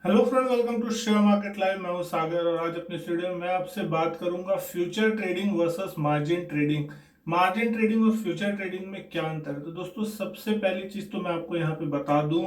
Hello friend, welcome to share market live. मैं हूं सागर और आज अपने इस वीडियो में मैं आपसे बात करूंगा future trading versus margin trading. Margin trading और फ्यूचर ट्रेडिंग में क्या अंतर है? तो दोस्तों, सबसे पहली चीज तो मैं आपको यहाँ पे बता दूं,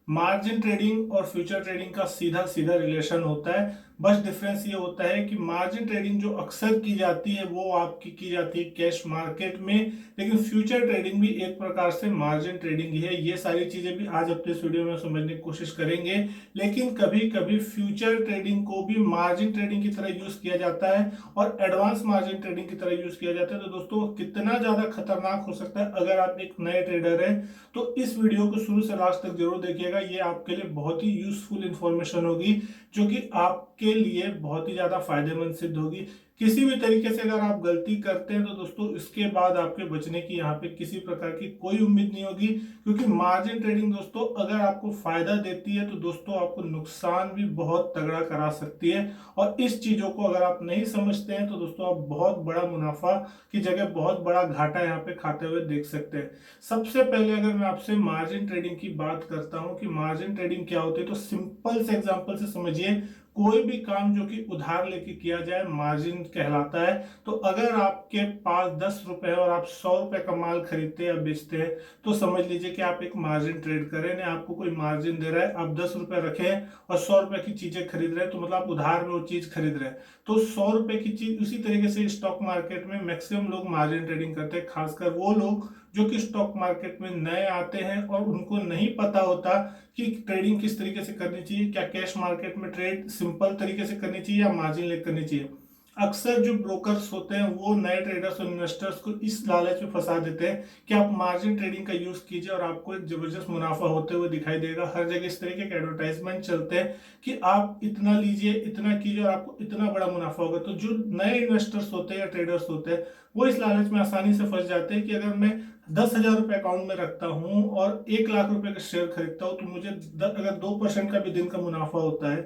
मार्जिन ट्रेडिंग और फ्यूचर ट्रेडिंग का सीधा सीधा रिलेशन होता है। बस डिफरेंस ये होता है कि मार्जिन ट्रेडिंग जो अक्सर की जाती है वो आपकी की जाती है कैश मार्केट में, लेकिन फ्यूचर ट्रेडिंग भी एक प्रकार से मार्जिन ट्रेडिंग ही है। ये सारी चीजें भी आज अपने इस वीडियो में समझने की कोशिश करेंगे। लेकिन कभी कभी फ्यूचर ट्रेडिंग को भी मार्जिन ट्रेडिंग की तरह यूज किया जाता है और एडवांस मार्जिन ट्रेडिंग की तरह यूज किया जाता है। तो दोस्तों, कितना ज्यादा खतरनाक हो सकता है अगर आप एक नए ट्रेडर हैं तो इस वीडियो को शुरू से लास्ट तक जरूर देखिएगा। ये आपके लिए बहुत ही यूजफुल इंफॉर्मेशन होगी जो कि आपके लिए बहुत ही ज्यादा फायदेमंद सिद्ध होगी। किसी भी तरीके से अगर आप गलती करते हैं तो दोस्तों इसके बाद आपके बचने की यहाँ पे किसी प्रकार की कोई उम्मीद नहीं होगी, क्योंकि मार्जिन ट्रेडिंग दोस्तों अगर आपको फायदा देती है तो दोस्तों आपको नुकसान भी बहुत तगड़ा करा सकती है। और इस चीजों को अगर आप नहीं समझते हैं तो दोस्तों आप बहुत बड़ा मुनाफा की जगह बहुत बड़ा घाटा यहाँ पे खाते हुए देख सकते हैं। सबसे पहले अगर मैं आपसे मार्जिन ट्रेडिंग की बात करता हूं कि मार्जिन ट्रेडिंग क्या होती है, तो सिंपल से एग्जांपल से समझिए। कोई भी काम जो कि उधार लेके किया जाए मार्जिन कहलाता है। तो अगर आपके पास 10 रुपए है और आप 100 रुपए का माल खरीदते हैं या बेचते हैं तो समझ लीजिए कि आप एक मार्जिन ट्रेड कर रहे हैं। आपको कोई मार्जिन दे रहा है, आप 10 रुपए रखें और 100 रुपए की चीजें खरीद रहे हैं, तो मतलब आप उधार में वो चीज खरीद रहे हैं। तो 100 रुपए की चीज उसी तरीके से स्टॉक मार्केट में मैक्सिमम लोग मार्जिन ट्रेडिंग करते हैं, खासकर वो लोग जो कि स्टॉक मार्केट में नए आते हैं और उनको नहीं पता होता कि ट्रेडिंग किस तरीके से करनी चाहिए। क्या कैश मार्केट में ट्रेड सिंपल तरीके से करनी चाहिए या मार्जिन लेकर करनी चाहिए? अक्सर जो ब्रोकर्स होते हैं वो नए ट्रेडर्स और इन्वेस्टर्स को इस लालच में फंसा देते हैं कि आप मार्जिन ट्रेडिंग का यूज कीजिए और आपको एक जबरदस्त मुनाफा होते हुए दिखाई देगा। हर जगह इस तरीके के एडवर्टाइजमेंट चलते हैं कि आप इतना लीजिए, इतना कीजिए और आपको इतना बड़ा मुनाफा होगा। तो जो नए इन्वेस्टर्स होते हैं या ट्रेडर्स होते हैं वो इस लालच में आसानी से फंस जाते हैं कि अगर मैं 10,000 रुपए अकाउंट में रखता हूं और 1 लाख रुपए का शेयर खरीदता हूं तो मुझे अगर 2% का भी दिन का मुनाफा होता है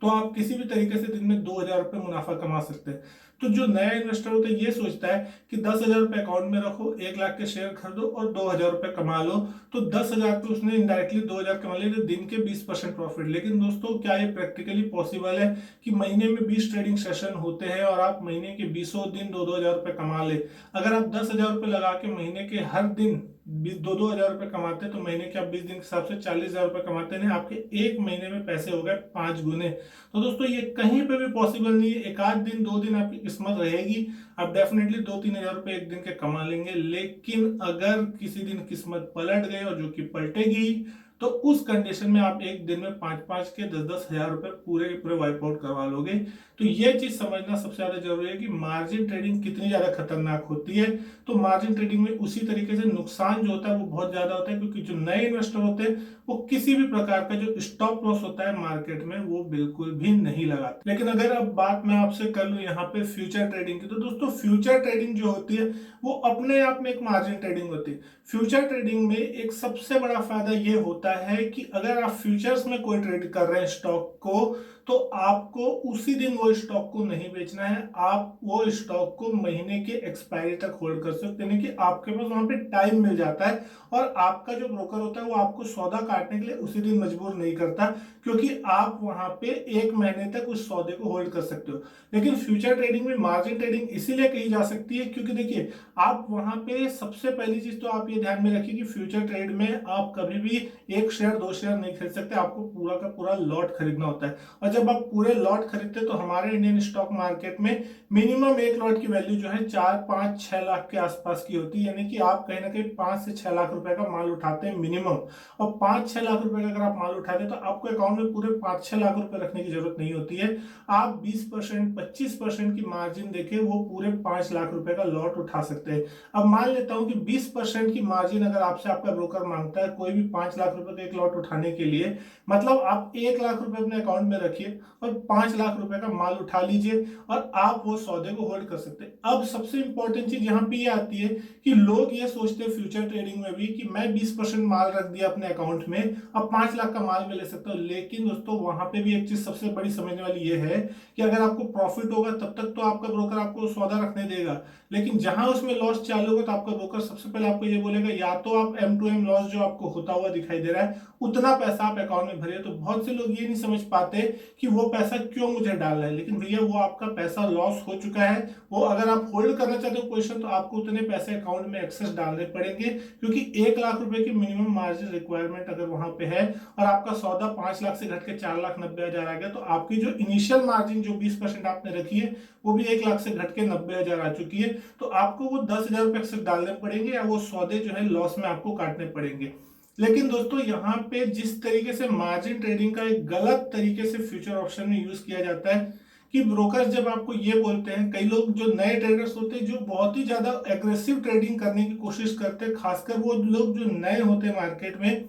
तो आप किसी भी तरीके से दिन में 2,000 रुपए मुनाफा कमा सकते हैं। तो जो नया इन्वेस्टर होता है ये सोचता है कि 10,000 रुपए अकाउंट में रखो, 1 लाख के शेयर खरीदो और 2,000 रुपए कमा लो। तो 10,000 पे उसने इनडायरेक्टली 2,000 कमा लिए, तो दिन के 20% प्रॉफिट। लेकिन दोस्तों, क्या ये प्रैक्टिकली पॉसिबल है कि महीने में 20 ट्रेडिंग सेशन होते हैं और आप महीने के 20 दिन 2-2 हजार रुपए कमा ले? अगर आप 10,000 रुपए लगा के महीने के हर दिन 2-2 हजार रुपए कमाते हैं तो महीने के आप 20 दिन के हिसाब से 40,000 रुपए कमाते हैं। आपके एक महीने में पैसे हो गए 5 गुने। तो दोस्तों ये कहीं पे भी पॉसिबल नहीं है। एक आध दिन 2 दिन आपकी किस्मत रहेगी, आप डेफिनेटली 2-3 हजार रुपए एक दिन के कमा लेंगे। लेकिन अगर किसी दिन किस्मत पलट गई और जो कि पलटेगी, तो उस कंडीशन में आप एक दिन में 5-5 के 10-10 हजार रुपए पूरे के पूरे वाइप आउट करवा लोगे। तो ये चीज समझना सबसे ज्यादा जरूरी है कि मार्जिन ट्रेडिंग कितनी ज्यादा खतरनाक होती है। तो मार्जिन ट्रेडिंग में उसी तरीके से नुकसान जो होता है वो बहुत ज्यादा होता है, क्योंकि जो नए इन्वेस्टर होते हैं वो किसी भी प्रकार का जो स्टॉप लॉस होता है मार्केट में वो बिल्कुल भी नहीं लगाते। लेकिन अगर अब बात मैं आपसे कर लूं यहाँ पे फ्यूचर ट्रेडिंग की, तो दोस्तों फ्यूचर ट्रेडिंग जो होती है वो अपने आप में एक मार्जिन ट्रेडिंग होती है। फ्यूचर ट्रेडिंग में एक सबसे बड़ा फायदा ये होता है कि अगर आप फ्यूचर्स में कोई ट्रेड कर रहे हैं स्टॉक को, तो आपको उसी दिन वो स्टॉक को नहीं बेचना है। आप वो स्टॉक को महीने के एक्सपायरी तक होल्ड कर सकते हैं, यानी कि आपके पास वहां पे टाइम मिल जाता है और आपका जो ब्रोकर होता है वो आपको सौदा काटने के लिए उसी दिन मजबूर नहीं करता, क्योंकि आप वहां पे एक महीने तक उस सौदे को होल्ड कर सकते हो। लेकिन फ्यूचर ट्रेडिंग में मार्जिन ट्रेडिंग इसीलिए कही जा सकती है क्योंकि देखिए, आप वहां पे सबसे पहली चीज तो आप ये ध्यान में रखिए कि फ्यूचर ट्रेड में आप कभी भी एक शेयर दो शेयर नहीं खरीद सकते, आपको पूरा का पूरा लॉट खरीदना होता है। और जब आप पूरे लॉट खरीदते हैं तो हमारे इंडियन स्टॉक मार्केट में मिनिमम एक लॉट की वैल्यू जो है 4-5-6 लाख के आसपास की होती है, यानी कि आप कहीं ना कहीं 5 से 6 लाख रुपए का माल उठाते हैं मिनिमम। और 5-6 लाख रुपए का अगर आप माल उठाते हैं तो आपको अकाउंट में पूरे 5-6 लाख रुपए रखने की जरूरत नहीं होती है। आप 20% 25% की मार्जिन देके वो पूरे 5 लाख रुपए का लॉट उठा सकते हैं। अब मान लेता हूं कि 20% की मार्जिन अगर आपसे आपका ब्रोकर मांगता है कोई भी 5 लाख रुपए का एक लॉट उठाने के लिए, मतलब आप 1 लाख रुपए अपने अकाउंट में रखिए और 5 लाख रुपए का माल उठा लीजिए और आप वो सौदे को होल्ड कर सकते हैं। अब सबसे इंपॉर्टेंट चीज यहाँ पे ये आती है कि लोग ये सोचते हैं फ्यूचर ट्रेडिंग में भी कि मैं 20% माल रख दिया अपने अकाउंट में, अब 5 लाख का माल में ले सकता हूँ। लेकिन दोस्तों वहां पे भी एक चीज सबसे बड़ी समझने वाली ये है कि अगर आपको प्रॉफिट होगा तब तक तो आपका ब्रोकर आपको सौदा रखने देगा, लेकिन जहां उसमें लॉस चालू होगा तो आपका ब्रोकर सबसे पहले आपको ये बोलेगा या तो आप M2M लॉस जो आपको होता हुआ दिखाई दे रहा है उतना पैसा आप अकाउंट में भरिए। तो बहुत से लोग ये नहीं समझ पाते कि वो पैसा क्यों मुझे डालना है, लेकिन भैया वो आपका पैसा लॉस हो चुका है। वो अगर आप होल्ड करना चाहते हो पोजीशन तो आपको उतने पैसे अकाउंट में एक्सेस डालने पड़ेंगे, क्योंकि 1 लाख रुपए की मिनिमम मार्जिन रिक्वायरमेंट अगर वहां पे है और आपका सौदा 5 लाख से घट के 4,90,000 आ गया, तो आपकी जो इनिशियल मार्जिन जो 20% आपने रखी है वो भी 1 लाख से घट के 90,000 आ चुकी है। तो आपको वो 10,000 रुपए एक्सेस डालने पड़ेंगे या वो सौदे जो है लॉस में आपको काटने पड़ेंगे। लेकिन दोस्तों यहाँ पे जिस तरीके से मार्जिन ट्रेडिंग का एक गलत तरीके से फ्यूचर ऑप्शन में यूज किया जाता है कि ब्रोकर जब आपको ये बोलते हैं, कई लोग जो नए ट्रेडर्स होते हैं जो बहुत ही ज्यादा एग्रेसिव ट्रेडिंग करने की कोशिश करते हैं, खासकर वो लोग जो नए होते हैं मार्केट में,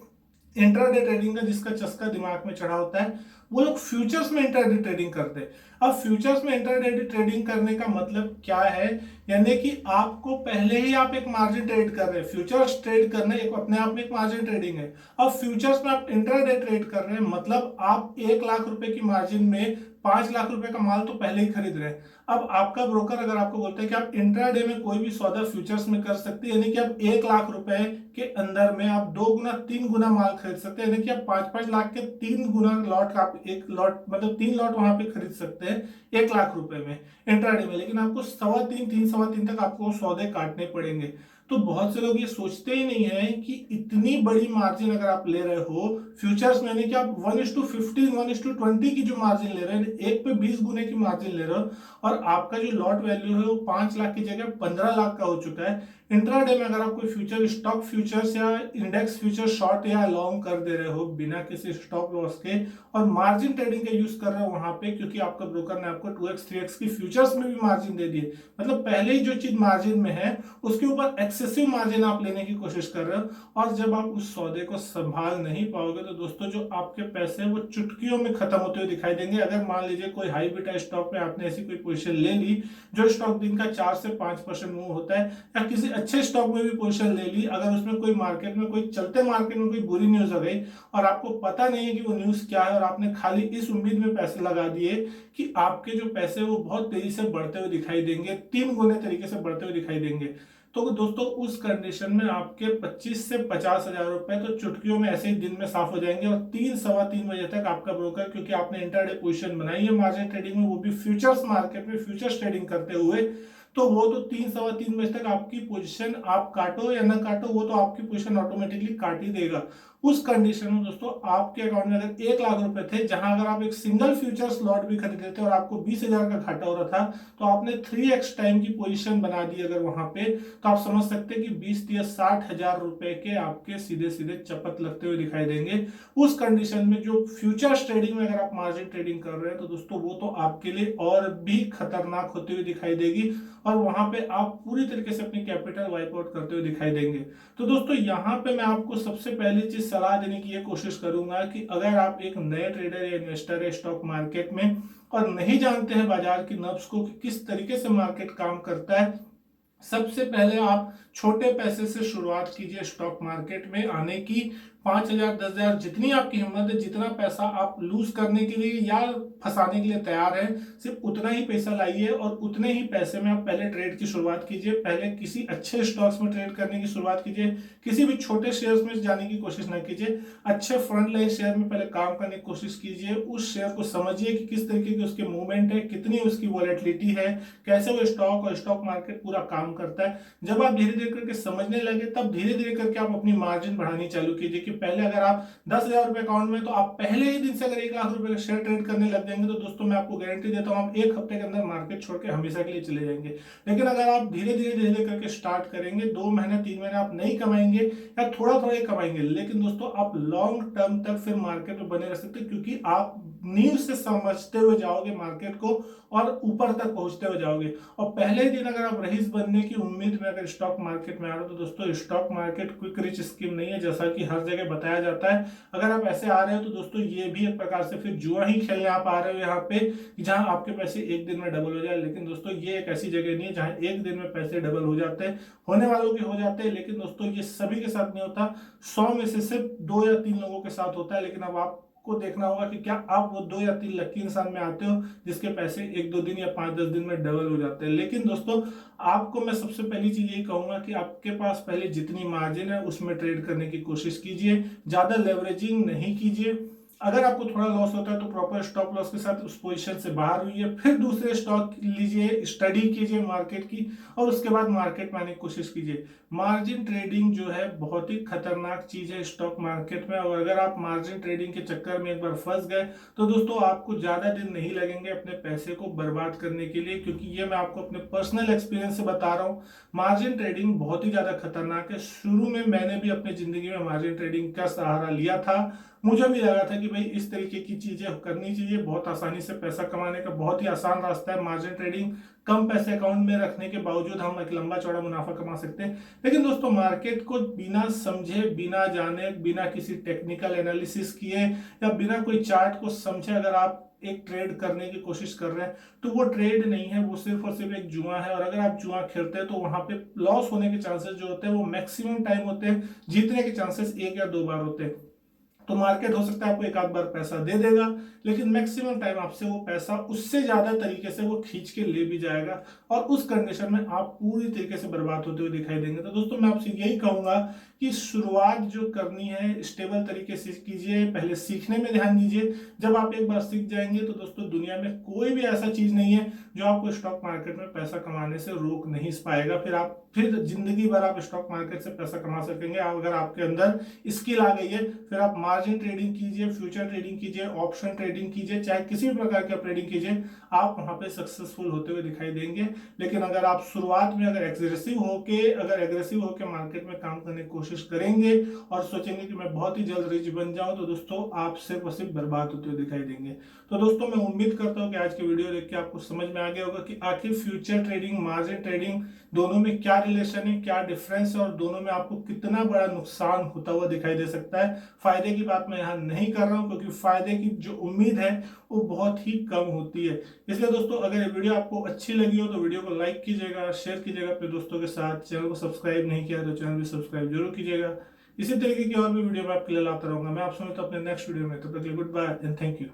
इंट्राडे ट्रेडिंग का जिसका चस्का दिमाग में चढ़ा होता है, वो लोग फ्यूचर्स में इंट्राडे ट्रेडिंग करते हैं। अब फ्यूचर्स में इंट्राडे ट्रेडिंग करने का मतलब क्या है, यानी कि आपको पहले ही आप एक मार्जिन ट्रेड कर रहे हैं। फ्यूचर्स ट्रेड करना एक अपने आप में एक मार्जिन ट्रेडिंग है। अब फ्यूचर्स में आप इंट्राडे ट्रेड कर रहे हैं, मतलब आप 1 लाख रुपए की मार्जिन में 5 लाख रुपए का माल तो पहले ही खरीद रहे हैं। अब आपका ब्रोकर अगर आपको बोलता है कि आप इंट्राडे में कोई भी सौदा फ्यूचर्स में कर सकते हैं, यानी कि आप 1 लाख रुपए के अंदर में आप 2 गुना 3 गुना माल खरीद सकते हैं, यानी कि आप 5-5 लाख के 3 गुना लॉट का आप एक लॉट मतलब 3 लॉट वहां पे खरीद सकते हैं 1 लाख रुपए में इंट्राडे में। लेकिन आपको 3.25 तक आपको सौदे काटने पड़ेंगे। तो बहुत से लोग ये सोचते ही नहीं है कि इतनी बड़ी मार्जिन अगर आप ले रहे हो फ्यूचर्स में, यानी कि आप 1:15 1:20 की जो मार्जिन ले रहे हैं, एक पे 20 गुने की मार्जिन ले रहे हो, और आपका जो लॉट वैल्यू है वो 5 लाख की जगह 15 लाख का हो चुका है। इंट्राडे में अगर आप कोई फ्यूचर स्टॉक फ्यूचर्स या इंडेक्स फ्यूचर शॉर्ट या लॉन्ग कर दे रहे हो बिना किसी स्टॉप लॉस के, और मार्जिन ट्रेडिंग का यूज कर रहे हो वहां पे, क्योंकि आपका ब्रोकर ने आपको 2x 3x की फ्यूचर्स में भी मार्जिन दे दिए, मतलब पहले ही जो चीज मार्जिन में है उसके ऊपर एक्सेसिव मार्जिन आप लेने की कोशिश कर रहे हो, और जब आप उस सौदे को संभाल नहीं पाओगे तो दोस्तों जो आपके पैसे हैं वो चुटकियों में खत्म होते हुए दिखाई देंगे। अगर मान लीजिए कोई हाई बीटा स्टॉक में आपने ऐसी कोई पोजीशन ले ली जो स्टॉक दिन का 4 से 5% मूव होता है, या किसी अच्छे स्टॉक में भी पोजीशन ले ली, अगर उसमें कोई मार्केट में कोई चलते मार्केट में कोई बुरी न्यूज आ गई और आपको पता नहीं है कि वो न्यूज क्या है, और आपने खाली इस उम्मीद में पैसे लगा दिए कि आपके जो पैसे वो बहुत तेजी से बढ़ते हुए दिखाई देंगे, 3 गुने तरीके से बढ़ते हुए दिखाई देंगे, तो दोस्तों उस कंडीशन में आपके 25 से 50,000 रुपए तो चुटकियों में ऐसे ही दिन में साफ हो जाएंगे। और 3 सवा 3 बजे तक आपका ब्रोकर, क्योंकि आपने इंट्राडे पोजीशन बनाई है मार्जिन ट्रेडिंग में, वो भी फ्यूचर्स मार्केट में फ्यूचर्स ट्रेडिंग करते हुए, तो वो तो 3 सवा 3 बजे तक आपकी पोजीशन आप काटो या ना काटो, वो तो आपकी पोजीशन ऑटोमेटिकली काट ही देगा। उस कंडीशन में दोस्तों आपके अकाउंट में अगर 1 लाख रुपए थे, जहां अगर आप एक सिंगल फ्यूचर स्लॉट भी खरीद लेते और आपको 20,000 का घाटा हो रहा था, तो आपने 3x टाइम की पोजीशन बना दी अगर वहां पे, तो आप समझ सकते हैं कि 20 या 60,000 रुपए के आपके सीधे सीधे चपत लगते हुए दिखाई देंगे। उस कंडीशन में जो फ्यूचर्स ट्रेडिंग में अगर आप मार्जिन ट्रेडिंग कर रहे हैं तो दोस्तों वो तो आपके लिए और भी खतरनाक होती हुई दिखाई देगी, और वहां पे आप पूरी तरीके से अपनी कैपिटल वाइप आउट करते हुए दिखाई देंगे। तो दोस्तों यहाँ पे मैं आपको सबसे पहली चीज सलाह देने की ये कोशिश करूंगा कि अगर आप एक नए ट्रेडर या इन्वेस्टर है स्टॉक मार्केट में और नहीं जानते हैं बाजार की नब्ज को कि किस तरीके से मार्केट काम करता है, सबसे पहले आप छोटे पैसे से शुरुआत कीजिए स्टॉक मार्केट में आने की। 5,000 10,000 जितनी आपकी हिम्मत है, जितना पैसा आप लूज करने के लिए या फंसाने के लिए तैयार है, सिर्फ उतना ही पैसा लाइए और उतने ही पैसे में आप पहले ट्रेड की शुरुआत कीजिए। पहले किसी अच्छे स्टॉक्स में ट्रेड करने की शुरुआत कीजिए, किसी भी छोटे शेयर्स में जाने की कोशिश ना कीजिए। अच्छे फ्रंट लाइन शेयर में पहले काम करने की कोशिश कीजिए। उस शेयर को समझिए कि किस तरीके की उसके मूवमेंट है, कितनी उसकी वॉलेटिलिटी है, कैसे वो स्टॉक और स्टॉक मार्केट पूरा काम करता है। जब आप धीरे धीरे करके समझने लगे तब धीरे धीरे करके आप अपनी मार्जिन बढ़ानी चालू कीजिए कि पहले अगर आप 10,000 रुपए अकाउंट में, तो आप पहले ही दिन से अगर 1 लाख रुपए का शेयर ट्रेड करने लग जाएंगे तो दोस्तों मैं आपको गारंटी देता हूं आप 1 हफ्ते के अंदर मार्केट छोड़ के हमेशा के लिए चले जाएंगे। लेकिन अगर आप धीरे धीरे करके स्टार्ट करेंगे, 2 महीने 3 महीने आप नहीं कमाएंगे या थोड़ा थोड़ा कमाएंगे, लेकिन दोस्तों आप लॉन्ग टर्म तक फिर मार्केट में बने रह सकते हैं, क्योंकि आप नींव से समझते हुए जाओगे मार्केट को और ऊपर तक पहुंचते हुए जाओगे। और पहले दिन अगर आप रईस बनने की उम्मीद में अगर स्टॉक मार्केट में आ रहे हो तो दोस्तों stock market quick rich scheme नहीं है, जैसा कि हर जगह बताया जाता है। अगर आप ऐसे आ रहे हो तो दोस्तों ये भी एक प्रकार से फिर जुआ ही खेलने आप आ रहे हो यहाँ पे, जहां आपके पैसे एक दिन में डबल हो जाए। लेकिन दोस्तों ये एक ऐसी जगह नहीं है जहां एक दिन में पैसे डबल हो जाते हैं, होने वालों के हो जाते हैं, लेकिन दोस्तों ये सभी के साथ नहीं होता। 100 में से सिर्फ 2 या 3 लोगों के साथ होता है। लेकिन अब आप आपको देखना होगा कि क्या आप वो 2 या 3 लकी इंसान में आते हो जिसके पैसे 1-2 दिन या 5-10 दिन में डबल हो जाते हैं। लेकिन दोस्तों आपको मैं सबसे पहली चीज यही कहूंगा कि आपके पास पहले जितनी मार्जिन है उसमें ट्रेड करने की कोशिश कीजिए, ज्यादा लेवरेजिंग नहीं कीजिए। अगर आपको थोड़ा लॉस होता है तो प्रॉपर स्टॉप लॉस के साथ उस पोजीशन से बाहर हुई है, फिर दूसरे स्टॉक लीजिए, स्टडी कीजिए मार्केट की, और उसके बाद मार्केट में आने की कोशिश कीजिए। मार्जिन ट्रेडिंग जो है बहुत ही खतरनाक चीज है स्टॉक मार्केट में, और अगर आप मार्जिन ट्रेडिंग के चक्कर में एक बार फंस गए तो दोस्तों आपको ज्यादा दिन नहीं लगेंगे अपने पैसे को बर्बाद करने के लिए, क्योंकि ये मैं आपको अपने पर्सनल एक्सपीरियंस से बता रहा हूँ। मार्जिन ट्रेडिंग बहुत ही ज्यादा खतरनाक है। शुरू में मैंने भी अपनी जिंदगी में मार्जिन ट्रेडिंग का सहारा लिया था। मुझे भी लगा था कि भाई इस तरीके की चीजें करनी चाहिए, बहुत आसानी से पैसा कमाने का बहुत ही आसान रास्ता है मार्जिन ट्रेडिंग। कम पैसे अकाउंट में रखने के बावजूद हम एक लंबा चौड़ा मुनाफा कमा सकते हैं। लेकिन दोस्तों मार्केट को बिना समझे, बिना जाने, बिना किसी टेक्निकल एनालिसिस किए या बिना कोई चार्ट को समझे अगर आप एक ट्रेड करने की कोशिश कर रहे हैं तो वो ट्रेड नहीं है, वो सिर्फ और सिर्फ एक जुआ है। और अगर आप जुआ खेलते हैं तो वहां पे लॉस होने के चांसेस जो होते हैं वो मैक्सिमम टाइम होते हैं, जीतने के चांसेस 1 या 2 बार होते हैं। तो मार्केट हो सकता है आपको एक आध बार पैसा दे देगा, लेकिन मैक्सिमम टाइम आपसे वो पैसा उससे ज्यादा तरीके से वो खींच के ले भी जाएगा, और उस कंडीशन में आप पूरी तरीके से बर्बाद होते हुए दिखाई देंगे। तो दोस्तों मैं आपसे यही कहूंगा कि शुरुआत जो करनी है स्टेबल तरीके से कीजिए, पहले सीखने में ध्यान दीजिए। जब आप एक बार सीख जाएंगे तो दोस्तों दुनिया में कोई भी ऐसा चीज नहीं है जो आपको स्टॉक मार्केट में पैसा कमाने से रोक नहीं पाएगा। फिर जिंदगी भर आप स्टॉक मार्केट से पैसा कमा सकेंगे अगर आपके अंदर स्किल आ गई है। फिर आप मार्जिन ट्रेडिंग कीजिए, फ्यूचर ट्रेडिंग कीजिए, ऑप्शन ट्रेडिंग कीजिए, चाहे किसी भी प्रकार की ट्रेडिंग कीजिए, आप वहां पे सक्सेसफुल होते हुए दिखाई देंगे। लेकिन अगर आप शुरुआत में अगर एग्रेसिव होके मार्केट में काम करने की कोशिश करेंगे और सोचेंगे कि मैं बहुत ही जल्द रिच बन जाऊं, तो दोस्तों आप सिर्फ और सिर्फ बर्बाद होते हुए दिखाई देंगे। तो दोस्तों मैं उम्मीद करता हूं कि आज की वीडियो देख के आपको समझ में आ गया होगा कि आखिर फ्यूचर ट्रेडिंग, मार्जिन ट्रेडिंग दोनों में क्या रिलेशन है, क्या डिफरेंस है, और दोनों में आपको कितना बड़ा नुकसान होता हुआ दिखाई दे सकता है। फायदे की बात मैं यहाँ नहीं कर रहा हूं, क्योंकि फायदे की जो उम्मीद है वो बहुत ही कम होती है। इसलिए दोस्तों अगर ये वीडियो आपको अच्छी लगी हो तो वीडियो को लाइक कीजिएगा, शेयर कीजिएगा अपने दोस्तों के साथ। चैनल को सब्सक्राइब नहीं किया तो चैनल भी सब्सक्राइब जरूर कीजिएगा। इसी तरीके की और भी वीडियो मैं आपके लिए लाता रहूंगा। मैं आपसे मिलता हूं अपने नेक्स्ट वीडियो में, तब तक के लिए good bye and thank you.